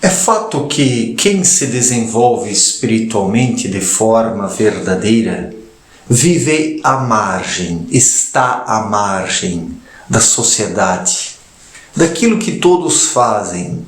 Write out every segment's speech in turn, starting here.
É fato que quem se desenvolve espiritualmente de forma verdadeira vive à margem, está à margem da sociedade, daquilo que todos fazem.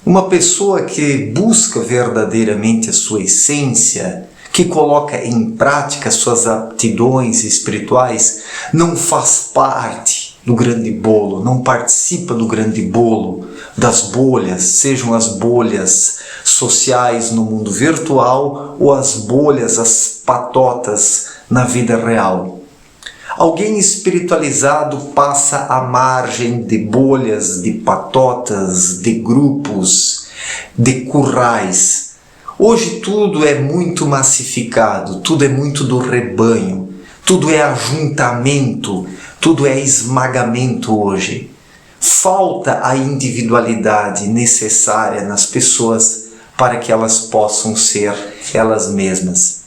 Uma pessoa que busca verdadeiramente a sua essência, que coloca em prática suas aptidões espirituais, não faz parte do grande bolo, não participa do grande bolo, das bolhas, sejam as bolhas sociais no mundo virtual ou as bolhas, as patotas na vida real. Alguém espiritualizado passa à margem de bolhas, de patotas, de grupos, de currais. Hoje tudo é muito massificado, tudo é muito do rebanho, tudo é ajuntamento, tudo é esmagamento hoje. Falta a individualidade necessária nas pessoas para que elas possam ser elas mesmas.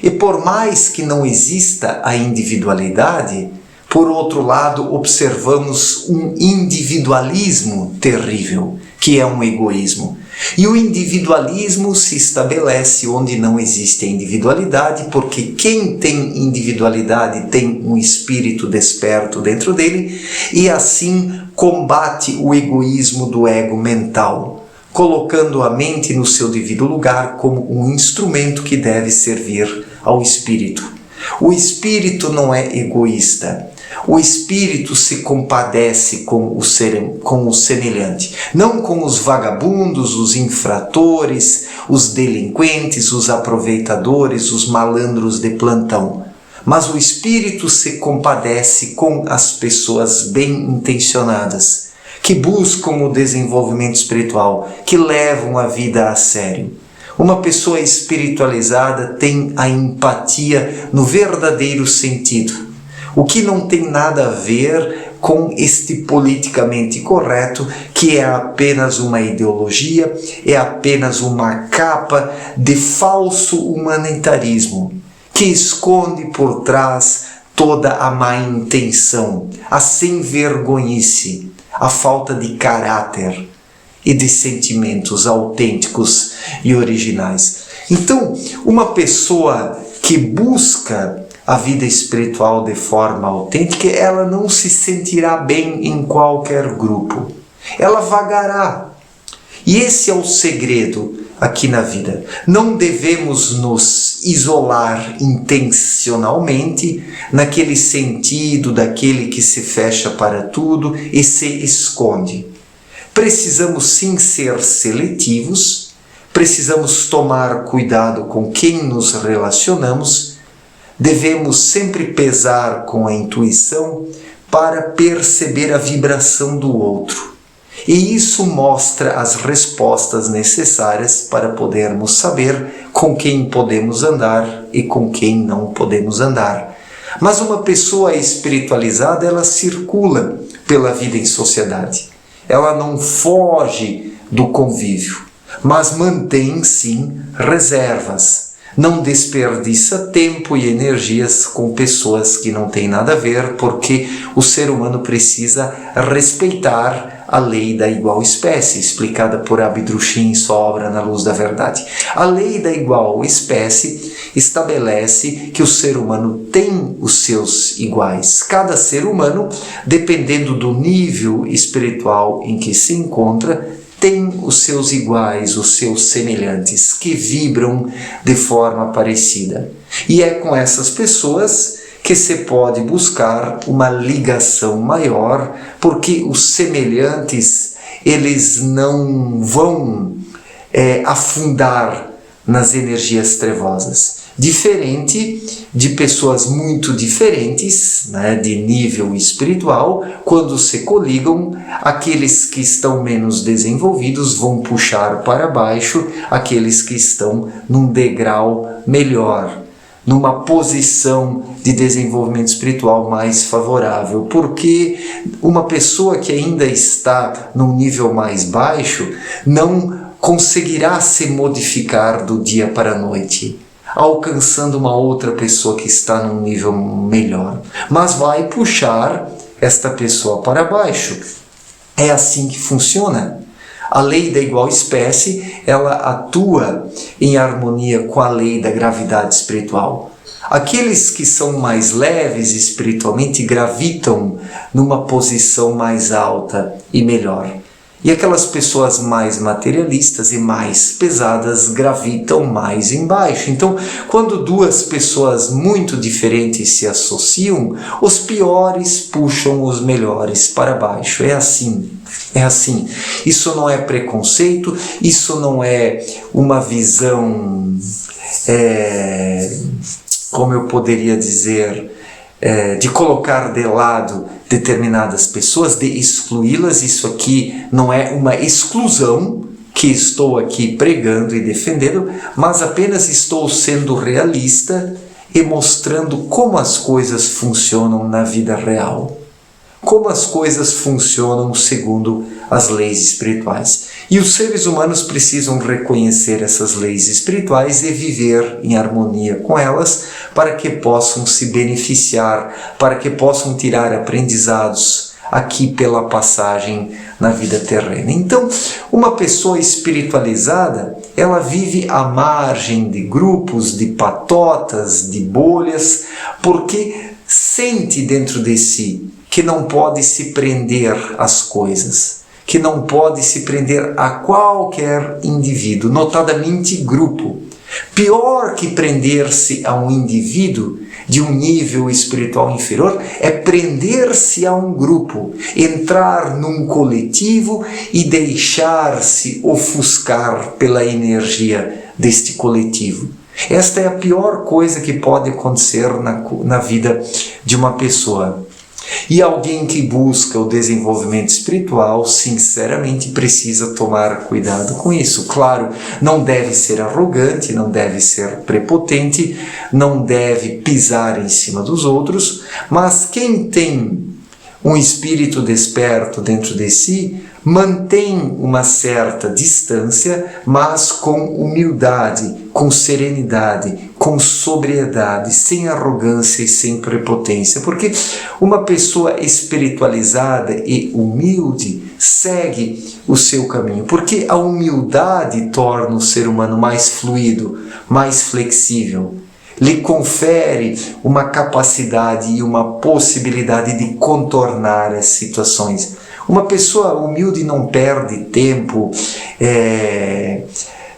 E por mais que não exista a individualidade, por outro lado, observamos um individualismo terrível, que é um egoísmo. E o individualismo se estabelece onde não existe a individualidade, porque quem tem individualidade tem um espírito desperto dentro dele e assim combate o egoísmo do ego mental, colocando a mente no seu devido lugar como um instrumento que deve servir ao espírito. O espírito não é egoísta. O espírito se compadece com o semelhante, não com os vagabundos, os infratores, os delinquentes, os aproveitadores, os malandros de plantão. Mas o espírito se compadece com as pessoas bem intencionadas, que buscam o desenvolvimento espiritual, que levam a vida a sério. Uma pessoa espiritualizada tem a empatia no verdadeiro sentido, o que não tem nada a ver com este politicamente correto, que é apenas uma ideologia, é apenas uma capa de falso humanitarismo, que esconde por trás toda a má intenção, a sem-vergonhice, a falta de caráter e de sentimentos autênticos e originais. Então, uma pessoa que busca a vida espiritual de forma autêntica, ela não se sentirá bem em qualquer grupo. Ela vagará. E esse é o segredo aqui na vida. Não devemos nos isolar intencionalmente naquele sentido daquele que se fecha para tudo e se esconde. Precisamos sim ser seletivos, precisamos tomar cuidado com quem nos relacionamos. Devemos sempre pesar com a intuição para perceber a vibração do outro. E isso mostra as respostas necessárias para podermos saber com quem podemos andar e com quem não podemos andar. Mas uma pessoa espiritualizada, ela circula pela vida em sociedade. Ela não foge do convívio, mas mantém sim reservas. Não desperdiça tempo e energias com pessoas que não têm nada a ver, porque o ser humano precisa respeitar a lei da igual espécie, explicada por Abdrushim em sua obra Na Luz da Verdade. A lei da igual espécie estabelece que o ser humano tem os seus iguais. Cada ser humano, dependendo do nível espiritual em que se encontra, tem os seus iguais, os seus semelhantes, que vibram de forma parecida. E é com essas pessoas que se pode buscar uma ligação maior, porque os semelhantes, eles não vão afundar nas energias trevosas. Diferente de pessoas muito diferentes, né, de nível espiritual, quando se coligam, aqueles que estão menos desenvolvidos vão puxar para baixo aqueles que estão num degrau melhor, numa posição de desenvolvimento espiritual mais favorável, porque uma pessoa que ainda está num nível mais baixo não conseguirá se modificar do dia para a noite, alcançando uma outra pessoa que está num nível melhor, mas vai puxar esta pessoa para baixo. É assim que funciona. A lei da igual espécie, ela atua em harmonia com a lei da gravidade espiritual. Aqueles que são mais leves espiritualmente gravitam numa posição mais alta e melhor. E aquelas pessoas mais materialistas e mais pesadas gravitam mais embaixo. Então, quando duas pessoas muito diferentes se associam, os piores puxam os melhores para baixo. É assim. É assim. Isso não é preconceito, isso não é uma visão, como eu poderia dizer, de colocar de lado determinadas pessoas, de excluí-las. Isso aqui não é uma exclusão que estou aqui pregando e defendendo, mas apenas estou sendo realista e mostrando como as coisas funcionam na vida real. Como as coisas funcionam segundo as leis espirituais. E os seres humanos precisam reconhecer essas leis espirituais e viver em harmonia com elas para que possam se beneficiar, para que possam tirar aprendizados aqui pela passagem na vida terrena. Então, uma pessoa espiritualizada, ela vive à margem de grupos, de patotas, de bolhas, porque sente dentro de si que não pode se prender às coisas, que não pode se prender a qualquer indivíduo, notadamente grupo. Pior que prender-se a um indivíduo de um nível espiritual inferior é prender-se a um grupo, entrar num coletivo e deixar-se ofuscar pela energia deste coletivo. Esta é a pior coisa que pode acontecer na vida de uma pessoa. E alguém que busca o desenvolvimento espiritual, sinceramente, precisa tomar cuidado com isso. Claro, não deve ser arrogante, não deve ser prepotente, não deve pisar em cima dos outros, mas quem tem um espírito desperto dentro de si, mantém uma certa distância, mas com humildade, com serenidade, com sobriedade, sem arrogância e sem prepotência. Porque uma pessoa espiritualizada e humilde segue o seu caminho. Porque a humildade torna o ser humano mais fluido, mais flexível. Lhe confere uma capacidade e uma possibilidade de contornar as situações. Uma pessoa humilde não perde tempo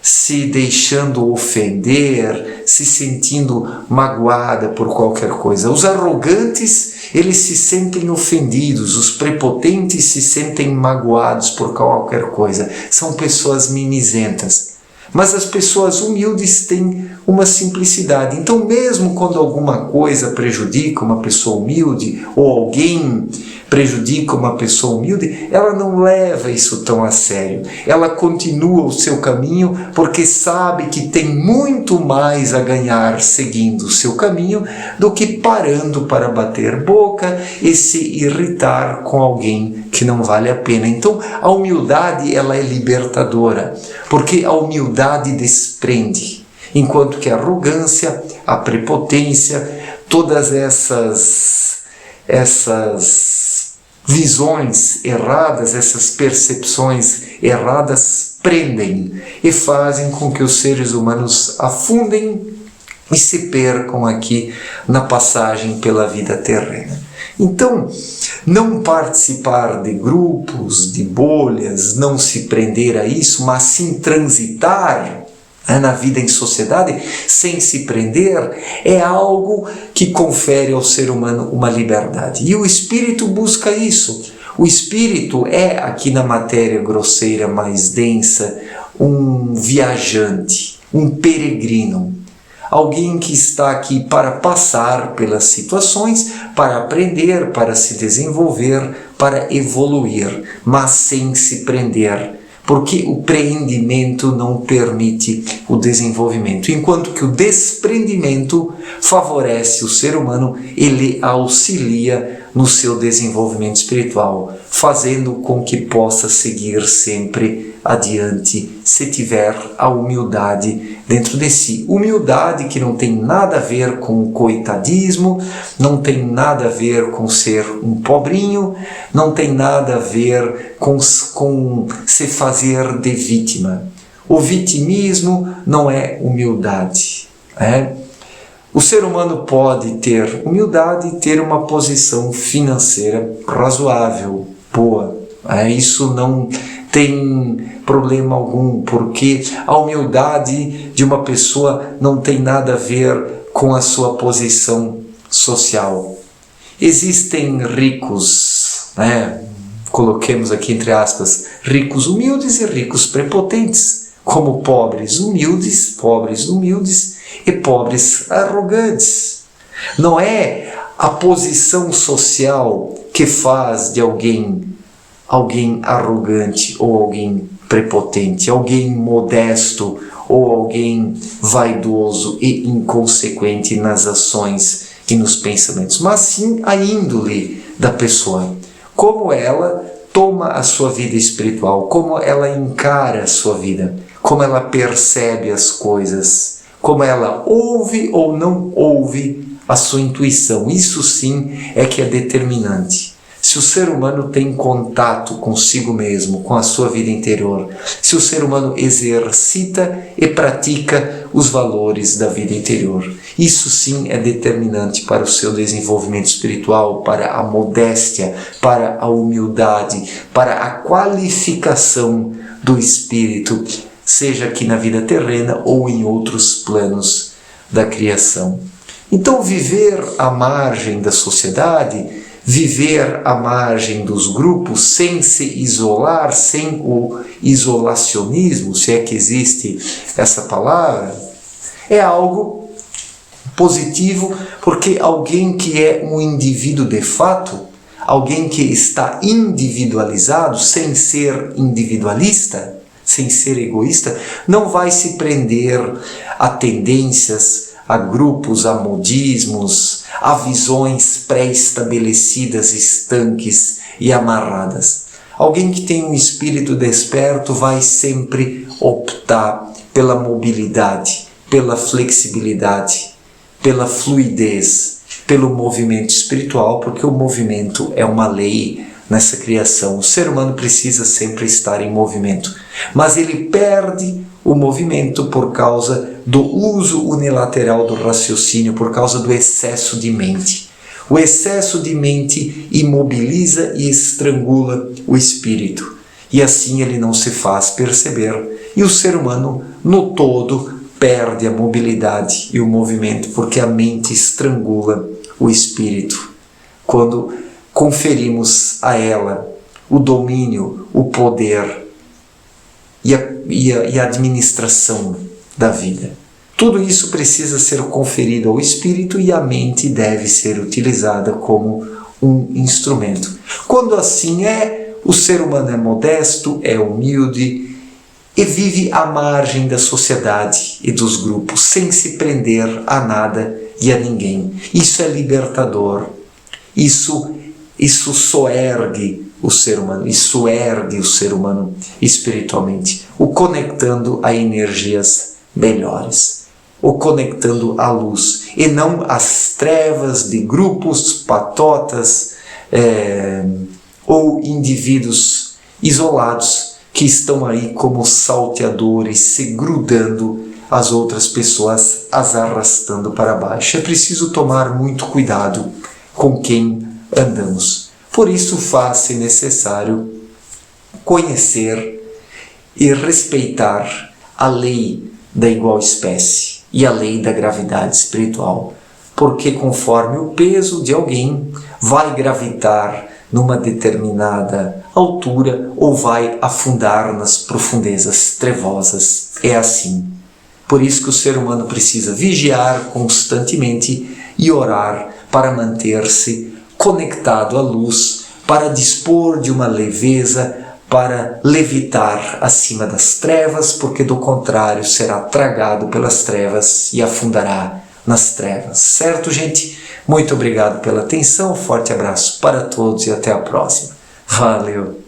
se deixando ofender, se sentindo magoada por qualquer coisa. Os arrogantes, eles se sentem ofendidos, os prepotentes se sentem magoados por qualquer coisa. São pessoas mimizentas. Mas as pessoas humildes têm uma simplicidade. Então, mesmo quando alguma coisa prejudica uma pessoa humilde, ou alguém prejudica uma pessoa humilde, ela não leva isso tão a sério. Ela continua o seu caminho porque sabe que tem muito mais a ganhar seguindo o seu caminho do que parando para bater boca e se irritar com alguém que não vale a pena. Então, a humildade, ela é libertadora, porque a humildade desprende, enquanto que a arrogância, a prepotência, todas essas visões erradas, essas percepções erradas prendem e fazem com que os seres humanos afundem e se percam aqui na passagem pela vida terrena. Então, não participar de grupos, de bolhas, não se prender a isso, mas sim transitar na vida em sociedade, sem se prender, é algo que confere ao ser humano uma liberdade. E o espírito busca isso. O espírito é, aqui na matéria grosseira mais densa, um viajante, um peregrino. Alguém que está aqui para passar pelas situações, para aprender, para se desenvolver, para evoluir, mas sem se prender. Porque o preendimento não permite o desenvolvimento, enquanto que o desprendimento favorece o ser humano, ele auxilia no seu desenvolvimento espiritual, fazendo com que possa seguir sempre adiante, se tiver a humildade dentro de si. Humildade que não tem nada a ver com coitadismo, não tem nada a ver com ser um pobrinho, não tem nada a ver com se fazer de vítima. O vitimismo não é humildade. O ser humano pode ter humildade e ter uma posição financeira razoável, boa. Isso não tem problema algum, porque a humildade de uma pessoa não tem nada a ver com a sua posição social. Existem ricos, coloquemos aqui entre aspas, ricos humildes e ricos prepotentes, como pobres humildes e pobres arrogantes. Não é a posição social que faz de alguém arrogante ou alguém prepotente, alguém modesto ou alguém vaidoso e inconsequente nas ações e nos pensamentos, mas sim a índole da pessoa, como ela toma a sua vida espiritual, como ela encara a sua vida, como ela percebe as coisas, como ela ouve ou não ouve a sua intuição. Isso sim é que é determinante. Se o ser humano tem contato consigo mesmo, com a sua vida interior, se o ser humano exercita e pratica os valores da vida interior, isso sim é determinante para o seu desenvolvimento espiritual, para a modéstia, para a humildade, para a qualificação do espírito, seja aqui na vida terrena ou em outros planos da criação. Então, viver à margem da sociedade, viver à margem dos grupos, sem se isolar, sem o isolacionismo, se é que existe essa palavra, é algo positivo, porque alguém que é um indivíduo de fato, alguém que está individualizado, sem ser individualista, sem ser egoísta, não vai se prender a tendências, a grupos, a modismos, a visões pré-estabelecidas, estanques e amarradas. Alguém que tem um espírito desperto vai sempre optar pela mobilidade, pela flexibilidade, pela fluidez, pelo movimento espiritual, porque o movimento é uma lei nessa criação. O ser humano precisa sempre estar em movimento, mas ele perde o movimento por causa do uso unilateral do raciocínio, por causa do excesso de mente. O excesso de mente imobiliza e estrangula o espírito, e assim ele não se faz perceber, e o ser humano, no todo, perde a mobilidade e o movimento, porque a mente estrangula o espírito. Quando conferimos a ela o domínio, o poder e a administração da vida. Tudo isso precisa ser conferido ao espírito e a mente deve ser utilizada como um instrumento. Quando assim é, o ser humano é modesto, é humilde e vive à margem da sociedade e dos grupos, sem se prender a nada e a ninguém. Isso é libertador. Isso soergue o ser humano, isso ergue o ser humano espiritualmente, o conectando a energias melhores, o conectando à luz, e não às trevas de grupos patotas ou indivíduos isolados que estão aí como salteadores, se grudando às outras pessoas, as arrastando para baixo. É preciso tomar muito cuidado com quem andamos. Por isso faz-se necessário conhecer e respeitar a lei da igual espécie e a lei da gravidade espiritual, porque conforme o peso de alguém vai gravitar numa determinada altura ou vai afundar nas profundezas trevosas. É assim. Por isso que o ser humano precisa vigiar constantemente e orar para manter-se conectado à luz, para dispor de uma leveza, para levitar acima das trevas, porque do contrário será tragado pelas trevas e afundará nas trevas. Certo, gente? Muito obrigado pela atenção, forte abraço para todos e até a próxima. Valeu!